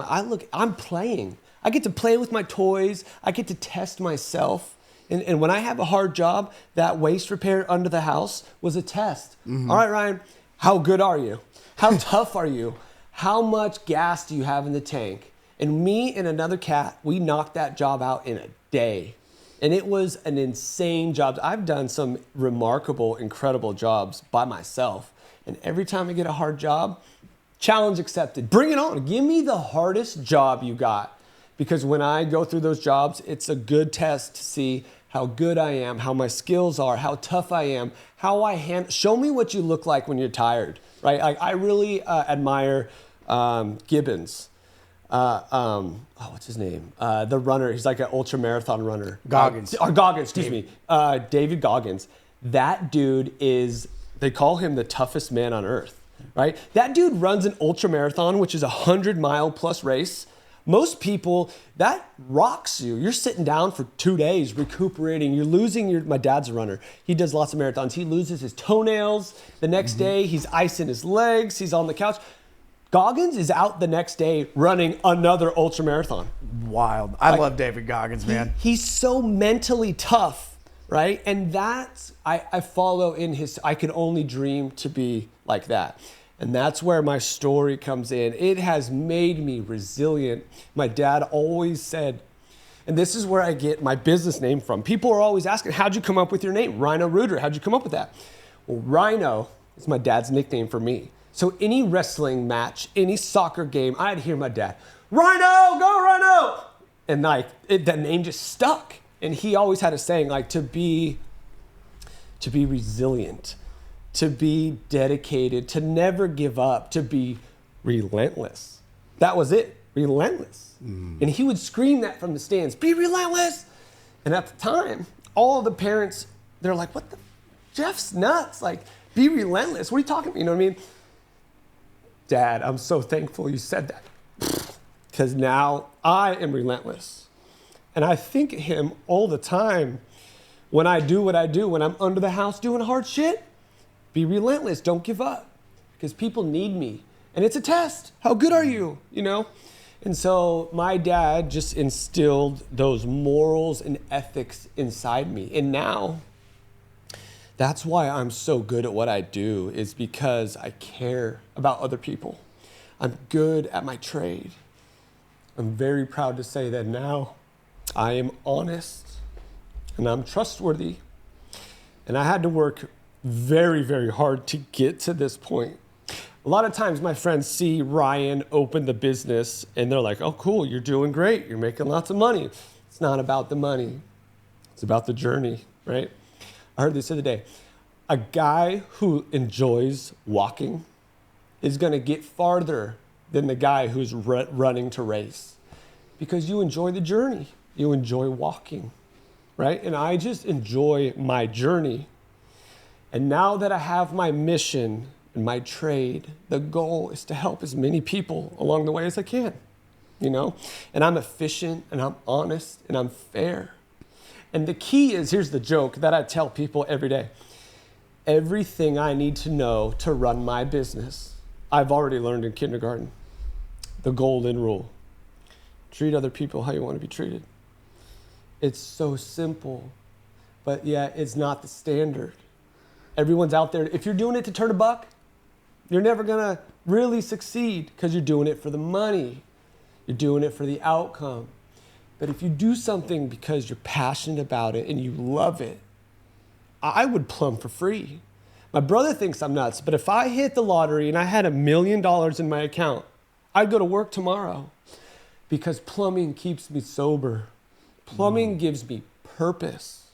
I'm playing. I get to play with my toys. I get to test myself. And when I have a hard job, that waste repair under the house was a test. Mm-hmm. All right, Ryan, how good are you? How tough are you? How much gas do you have in the tank? And me and another cat, we knocked that job out in a day. And it was an insane job. I've done some remarkable, incredible jobs by myself. And every time I get a hard job, challenge accepted. Bring it on. Give me the hardest job you got. Because when I go through those jobs, it's a good test to see how good I am, how my skills are, how tough I am, how I handle. Show me what you look like when you're tired, right? I really admire Gibbens. What's his name? The runner. He's like an ultra marathon runner. Goggins. Excuse me. David Goggins. That dude is, they call him the toughest man on earth, right? That dude runs an ultra marathon, which is a 100-mile plus race. Most people, that rocks you. You're sitting down for 2 days, recuperating. You're losing my dad's a runner. He does lots of marathons. He loses his toenails. The next day, he's icing his legs. He's on the couch. Goggins is out the next day running another ultra marathon. Wild. I love David Goggins, man. He's so mentally tough, right? And that's, I follow in his, I can only dream to be like that. And that's where my story comes in. It has made me resilient. My dad always said, and this is where I get my business name from. People are always asking, how'd you come up with your name? Rhino Rooter, how'd you come up with that? Well, Rhino is my dad's nickname for me. So any wrestling match, any soccer game, I'd hear my dad, Rhino, go Rhino! And like, that name just stuck. And he always had a saying like, to be resilient, to be dedicated, to never give up, to be relentless. That was it, relentless. And he would scream that from the stands, be relentless. And at the time, all of the parents, they're like, what the, Jeff's nuts. Like, be relentless. What are you talking about? You know what I mean? Dad, I'm so thankful you said that. Because now I am relentless. And I think of him all the time when I do what I do, when I'm under the house doing hard shit. Be relentless, don't give up. Because people need me. And it's a test. How good are you? You know? And so my dad just instilled those morals and ethics inside me. And now, that's why I'm so good at what I do, is because I care about other people. I'm good at my trade. I'm very proud to say that now I am honest and I'm trustworthy. And I had to work very, very hard to get to this point. A lot of times my friends see Ryan open the business and they're like, oh, cool, you're doing great. You're making lots of money. It's not about the money. It's about the journey, right? I heard this the other day. A guy who enjoys walking is going to get farther than the guy who's running to race, because you enjoy the journey. You enjoy walking, right? And I just enjoy my journey. And now that I have my mission and my trade, the goal is to help as many people along the way as I can, you know? And I'm efficient and I'm honest and I'm fair. And the key is, here's the joke that I tell people every day. Everything I need to know to run my business, I've already learned in kindergarten. The golden rule. Treat other people how you want to be treated. It's so simple, but yeah, it's not the standard. Everyone's out there. If you're doing it to turn a buck, you're never going to really succeed, because you're doing it for the money. You're doing it for the outcome. But if you do something because you're passionate about it and you love it, I would plumb for free. My brother thinks I'm nuts, but if I hit the lottery and I had $1 million in my account, I'd go to work tomorrow, because plumbing keeps me sober. Plumbing gives me purpose.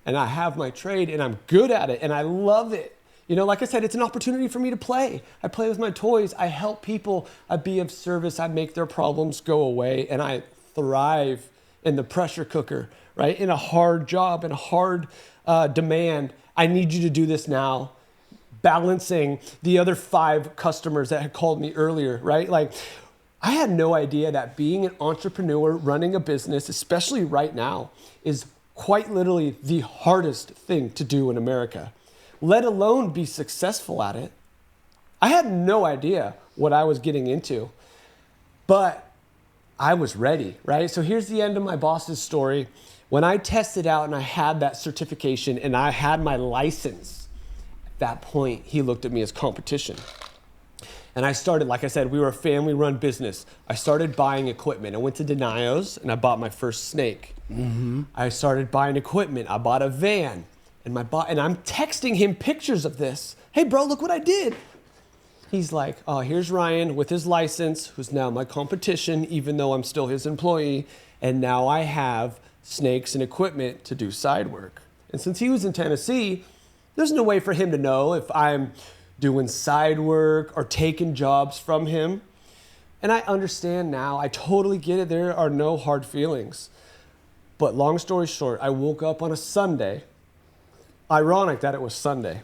And I have my trade and I'm good at it and I love it. You know, like I said, it's an opportunity for me to play. I play with my toys. I help people. I be of service. I make their problems go away. And I thrive in the pressure cooker, right? In a hard job, in a hard demand. I need you to do this now. Balancing the other 5 customers that had called me earlier, right? Like, I had no idea that being an entrepreneur, running a business, especially right now, is quite literally the hardest thing to do in America, let alone be successful at it. I had no idea what I was getting into, but I was ready, right? So here's the end of my boss's story. When I tested out and I had that certification and I had my license, at that point, he looked at me as competition. And I started, like I said, we were a family-run business. I started buying equipment. I went to Denio's and I bought my first snake. Mm-hmm. I started buying equipment. I bought a van. And I'm texting him pictures of this. Hey, bro, look what I did. He's like, oh, here's Ryan with his license, who's now my competition, even though I'm still his employee. And now I have snakes and equipment to do side work. And since he was in Tennessee, there's no way for him to know if I'm doing side work or taking jobs from him. And I understand now. I totally get it. There are no hard feelings. But long story short, I woke up on a Sunday, ironic that it was Sunday,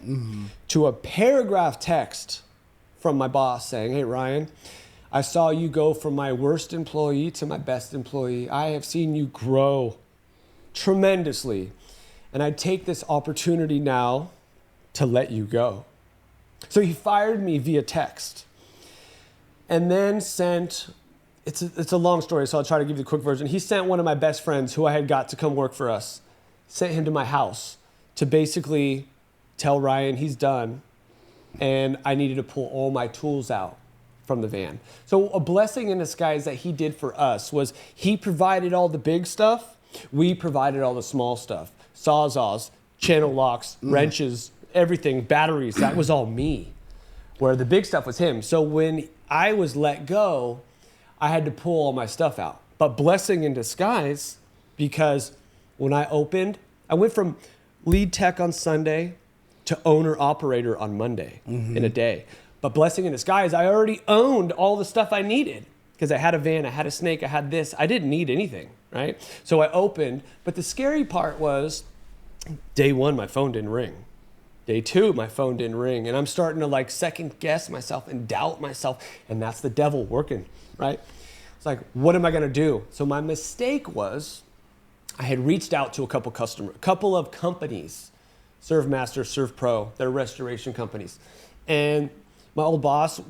to a paragraph text from my boss saying, hey, Ryan, I saw you go from my worst employee to my best employee. I have seen you grow tremendously. And I take this opportunity now to let you go. So he fired me via text and then sent, it's a long story, so I'll try to give you the quick version. He sent one of my best friends who I had got to come work for us, sent him to my house to basically tell Ryan he's done and I needed to pull all my tools out from the van. So a blessing in disguise that he did for us was he provided all the big stuff. We provided all the small stuff. Sawzalls, channel locks, wrenches, everything, batteries, that was all me. Where the big stuff was him. So when I was let go, I had to pull all my stuff out. But blessing in disguise, because when I opened, I went from lead tech on Sunday to owner operator on Monday in a day. But blessing in disguise, I already owned all the stuff I needed, because I had a van, I had a snake, I had this. I didn't need anything, right? So I opened, but the scary part was day one, my phone didn't ring. Day 2, my phone didn't ring. And I'm starting to like second guess myself and doubt myself. And that's the devil working, right? It's like, what am I going to do? So my mistake was I had reached out to a couple of companies, ServeMaster, ServePro, they're restoration companies. And my old boss,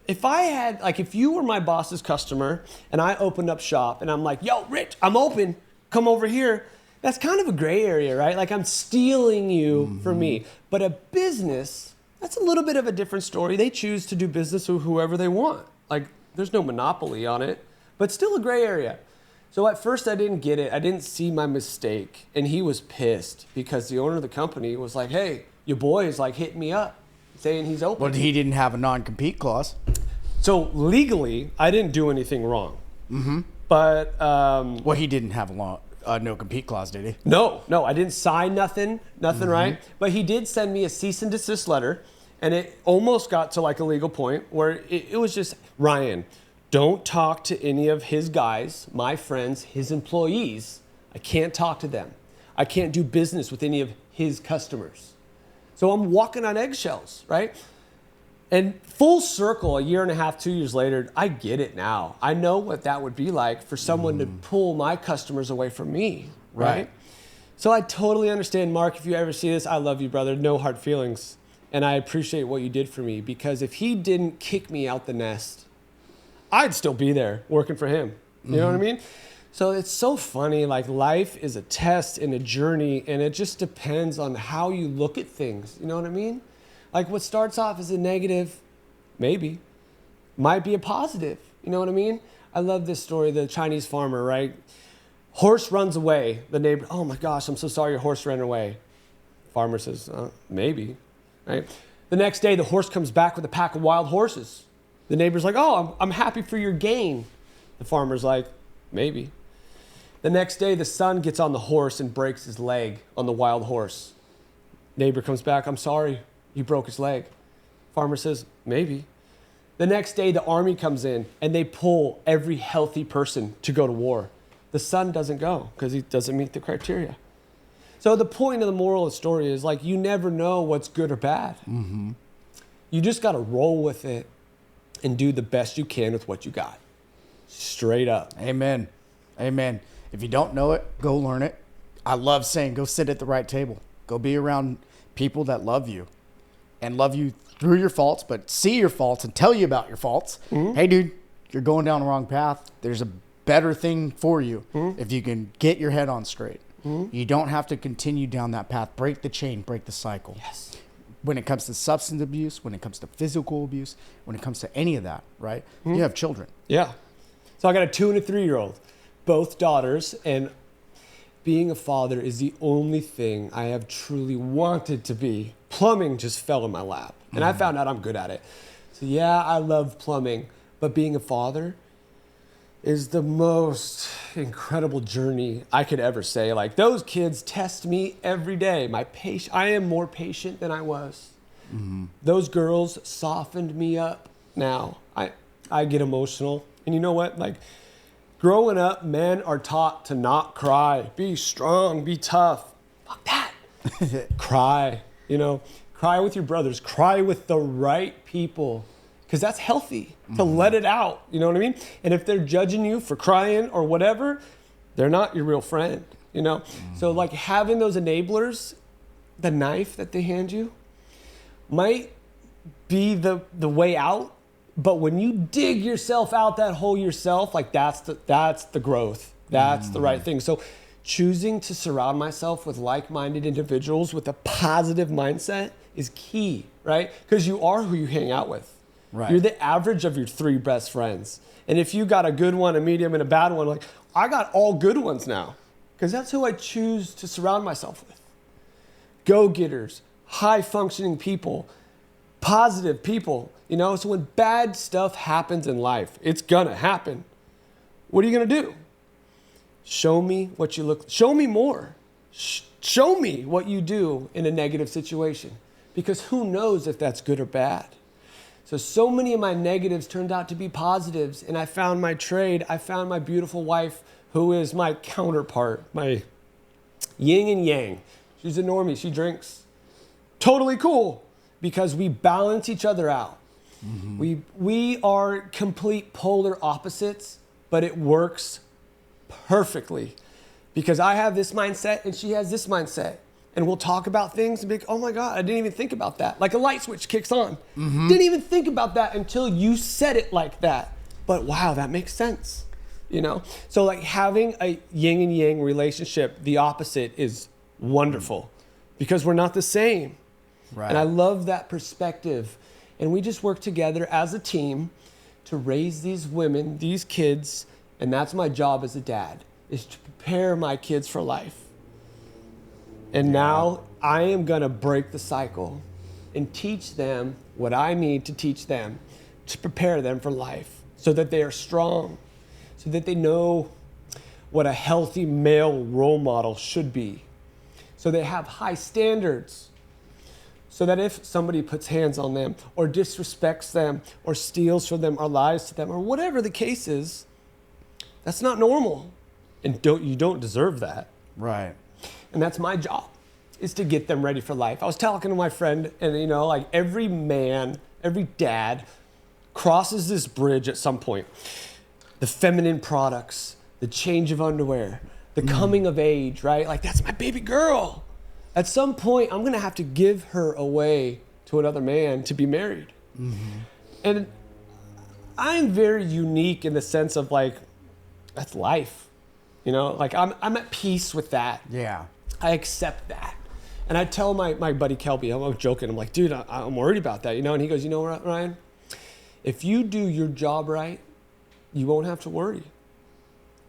if you were my boss's customer and I opened up shop and I'm like, yo, Rich, I'm open, come over here. That's kind of a gray area, right? Like I'm stealing you from me. But a business, that's a little bit of a different story. They choose to do business with whoever they want. Like there's no monopoly on it, but still a gray area. So at first I didn't get it. I didn't see my mistake. And he was pissed because the owner of the company was like, hey, your boy is like hitting me up saying he's open. But he didn't have a non-compete clause. So legally, I didn't do anything wrong. But Well, he didn't have a no-compete clause, did he? No, I didn't sign nothing, right? But he did send me a cease and desist letter, and it almost got to like a legal point where it was just, Ryan, don't talk to any of his guys, my friends, his employees. I can't talk to them. I can't do business with any of his customers. So I'm walking on eggshells, right? And full circle, a year and a half, 2 years later, I get it now. I know what that would be like for someone to pull my customers away from me, right? So I totally understand, Mark, if you ever see this, I love you, brother. No hard feelings. And I appreciate what you did for me because if he didn't kick me out the nest, I'd still be there working for him. You know what I mean? So it's so funny. Like life is a test and a journey, and it just depends on how you look at things. You know what I mean? Like what starts off as a negative, maybe, might be a positive. You know what I mean? I love this story, the Chinese farmer, right? Horse runs away. The neighbor, oh my gosh, I'm so sorry your horse ran away. Farmer says, maybe, right? The next day, the horse comes back with a pack of wild horses. The neighbor's like, oh, I'm happy for your gain. The farmer's like, maybe. The next day, the son gets on the horse and breaks his leg on the wild horse. Neighbor comes back, I'm sorry, you broke his leg. Farmer says, maybe. The next day, the army comes in and they pull every healthy person to go to war. The son doesn't go because he doesn't meet the criteria. So the point of the moral of the story is like, you never know what's good or bad. You just got to roll with it and do the best you can with what you got. Straight up. Amen. If you don't know it, go learn it. I love saying go sit at the right table. Go be around people that love you and love you through your faults, but see your faults and tell you about your faults. Hey, dude, you're going down the wrong path. There's a better thing for you if you can get your head on straight. You don't have to continue down that path. Break the chain, break the cycle. Yes. When it comes to substance abuse, when it comes to physical abuse, when it comes to any of that, right? You have children. Yeah. So I got a 2 and a 3-year-old, both daughters, and being a father is the only thing I have truly wanted to be. Plumbing just fell in my lap, and I found out I'm good at it. So yeah, I love plumbing, but being a father is the most incredible journey I could ever say. Like those kids test me every day. I am more patient than I was. Those girls softened me up now. I get emotional. And you know what? Like growing up, men are taught to not cry. Be strong, be tough. Fuck that. Cry, cry with your brothers. Cry with the right people. Because that's healthy to let it out. You know what I mean? And if they're judging you for crying or whatever, they're not your real friend, So like having those enablers, the knife that they hand you might be the way out. But when you dig yourself out that hole yourself, like that's the growth. That's the right thing. So choosing to surround myself with like-minded individuals with a positive mindset is key, right? Because you are who you hang out with. Right. You're the average of your 3 best friends. And if you got a good one, a medium, and a bad one, like I got all good ones now. Because that's who I choose to surround myself with. Go-getters, high-functioning people, positive people. So when bad stuff happens in life, it's gonna happen. What are you gonna do? Show me what you look. Show me more. Show me what you do in a negative situation. Because who knows if that's good or bad. So many of my negatives turned out to be positives, and I found my trade. I found my beautiful wife, who is my counterpart, my yin and yang. She's a normie. She drinks. totally cool because we balance each other out. We are complete polar opposites, but it works perfectly because I have this mindset and she has this mindset. And we'll talk about things and be like, oh my God, I didn't even think about that. Like a light switch kicks on. Didn't even think about that until you said it like that. But wow, that makes sense. You know? So like having a yin and yang relationship, the opposite is wonderful because we're not the same. Right. And I love that perspective. And we just work together as a team to raise these women, these kids. And that's my job as a dad, is to prepare my kids for life. And now I am going to break the cycle and teach them what I need to teach them to prepare them for life so that they are strong, so that they know what a healthy male role model should be, so they have high standards, so that if somebody puts hands on them or disrespects them or steals from them or lies to them or whatever the case is, that's not normal. And you don't deserve that. Right. And that's my job, is to get them ready for life. I was talking to my friend, and you know, like every man, every dad crosses this bridge at some point. The feminine products, the change of underwear, the coming of age, right? Like that's my baby girl. At some point, I'm gonna have to give her away to another man to be married. And I'm very unique in the sense of like, that's life. You know, like I'm at peace with that. Yeah. I accept that. And I tell my buddy Kelby, I'm joking, I'm like, dude, I'm worried about that, you know? And he goes, you know what, Ryan? If you do your job right, you won't have to worry.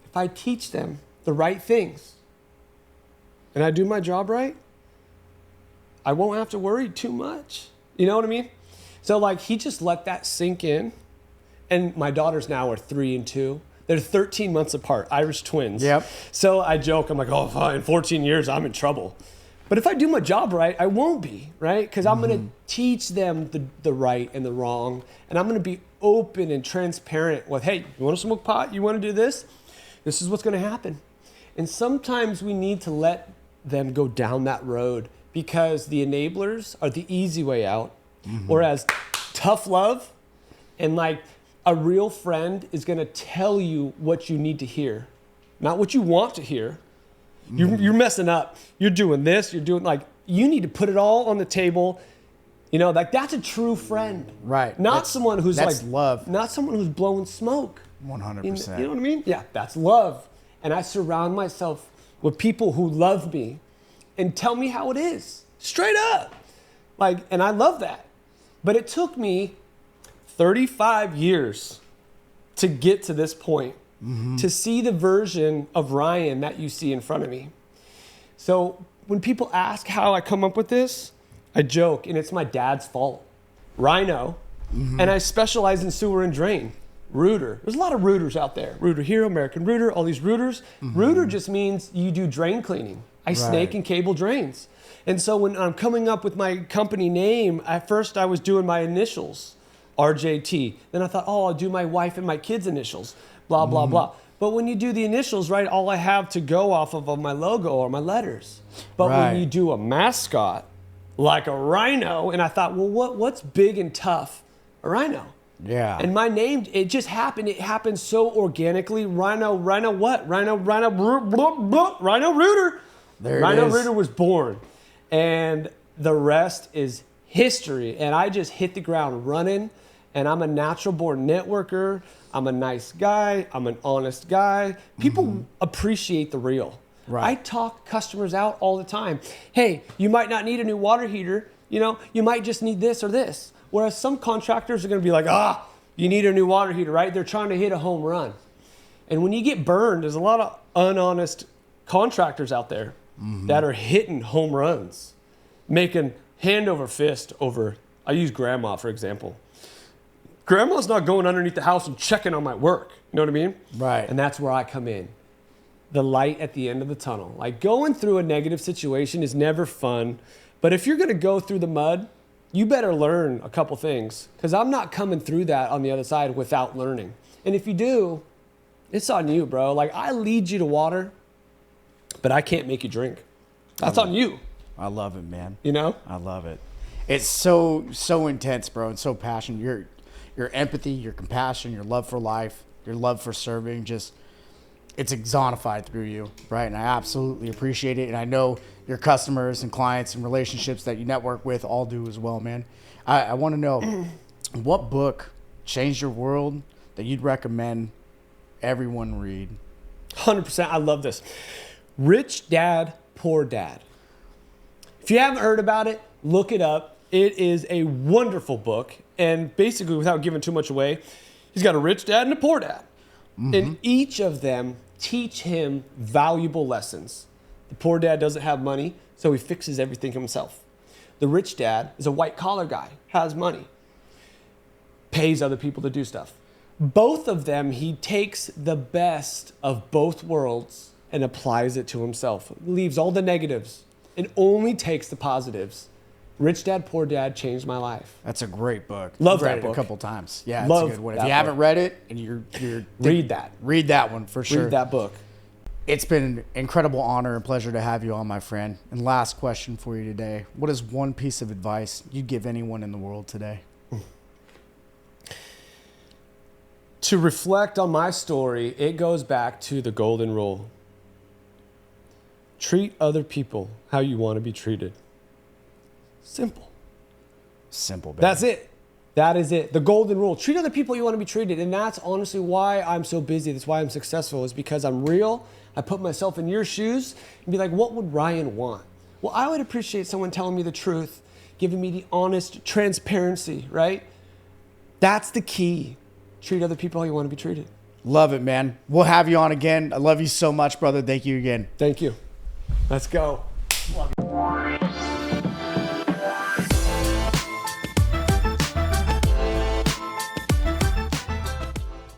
If I teach them the right things and I do my job right, I won't have to worry too much. You know what I mean? So like he just let that sink in. And my daughters now are 3 and 2. They're 13 months apart, Irish twins. Yep. So I joke, I'm like, oh, in 14 years, I'm in trouble. But if I do my job right, I won't be, right? Because I'm going to teach them the right and the wrong. And I'm going to be open and transparent with, hey, you want to smoke pot? You want to do this? This is what's going to happen. And sometimes we need to let them go down that road because the enablers are the easy way out. Whereas tough love and like a real friend is going to tell you what you need to hear, not what you want to hear. You're messing up. You're doing this. You're doing like, you need to put it all on the table. You know, like that's a true friend. Right. Not someone who's that's like love. Not someone who's blowing smoke. 100%. You know what I mean? Yeah, that's love. And I surround myself with people who love me and tell me how it is. Straight up. Like, and I love that. But it took me 35 years to get to this point, to see the version of Ryan that you see in front of me. So when people ask how I come up with this, I joke, and it's my dad's fault. Rhino, and I specialize in sewer and drain. Rooter. There's a lot of rooters out there. Rooter Hero, American Rooter, all these rooters. Rooter just means you do drain cleaning. I snake and cable drains. And so when I'm coming up with my company name, at first I was doing my initials, RJT. Then I thought, oh, I'll do my wife and my kids' initials, blah, blah, blah. But when you do the initials, right, all I have to go off of my logo are my letters. But when you do a mascot, like a rhino, and I thought, well, what's big and tough? A rhino. Yeah. And my name, it just happened. It happened so organically. Rhino what? Rhino Rooter. There it Rhino is. Rooter was born. And the rest is history. And I just hit the ground running. And I'm a natural born networker. I'm a nice guy. I'm an honest guy. People appreciate the real. Right. I talk customers out all the time. Hey, you might not need a new water heater. You know, you might just need this or this. Whereas some contractors are going to be like, you need a new water heater, right? They're trying to hit a home run. And when you get burned, there's a lot of unhonest contractors out there that are hitting home runs, making hand over fist over, I use grandma, for example. Grandma's not going underneath the house and checking on my work. You know what I mean? Right. And that's where I come in. The light at the end of the tunnel. Like going through a negative situation is never fun. But if you're going to go through the mud, you better learn a couple things. Because I'm not coming through that on the other side without learning. And if you do, it's on you, bro. Like I lead you to water, but I can't make you drink. That's on you. I love it, man. You know? I love it. It's so intense, bro, and so passionate. Your empathy, your compassion, your love for life, your love for serving, just it's exonified through you, right? And I absolutely appreciate it. And I know your customers and clients and relationships that you network with all do as well, man. I want to know what book changed your world that you'd recommend everyone read? 100%. I love this. Rich Dad, Poor Dad. If you haven't heard about it, look it up. It is a wonderful book. And basically, without giving too much away, he's got a rich dad and a poor dad. Mm-hmm. And each of them teach him valuable lessons. The poor dad doesn't have money, so he fixes everything himself. The rich dad is a white-collar guy, has money, pays other people to do stuff. Both of them, he takes the best of both worlds and applies it to himself. Leaves all the negatives and only takes the positives. Rich Dad, Poor Dad changed my life. That's a great book. Love I've that read it book a couple times. Yeah, Love it's a good one. If that you haven't book. read it and you're Read that. Read that one for sure. Read that book. It's been an incredible honor and pleasure to have you on, my friend. And last question for you today. What is one piece of advice you'd give anyone in the world today? To reflect on my story, it goes back to the golden rule. Treat other people how you want to be treated. Simple. Simple, baby. That's it. That is it. The golden rule. Treat other people how you want to be treated. And that's honestly why I'm so busy. That's why I'm successful, is because I'm real. I put myself in your shoes and be like, what would Ryan want? Well, I would appreciate someone telling me the truth, giving me the honest transparency, right? That's the key. Treat other people how you want to be treated. Love it, man. We'll have you on again. I love you so much, brother. Thank you again. Thank you. Let's go. Love you.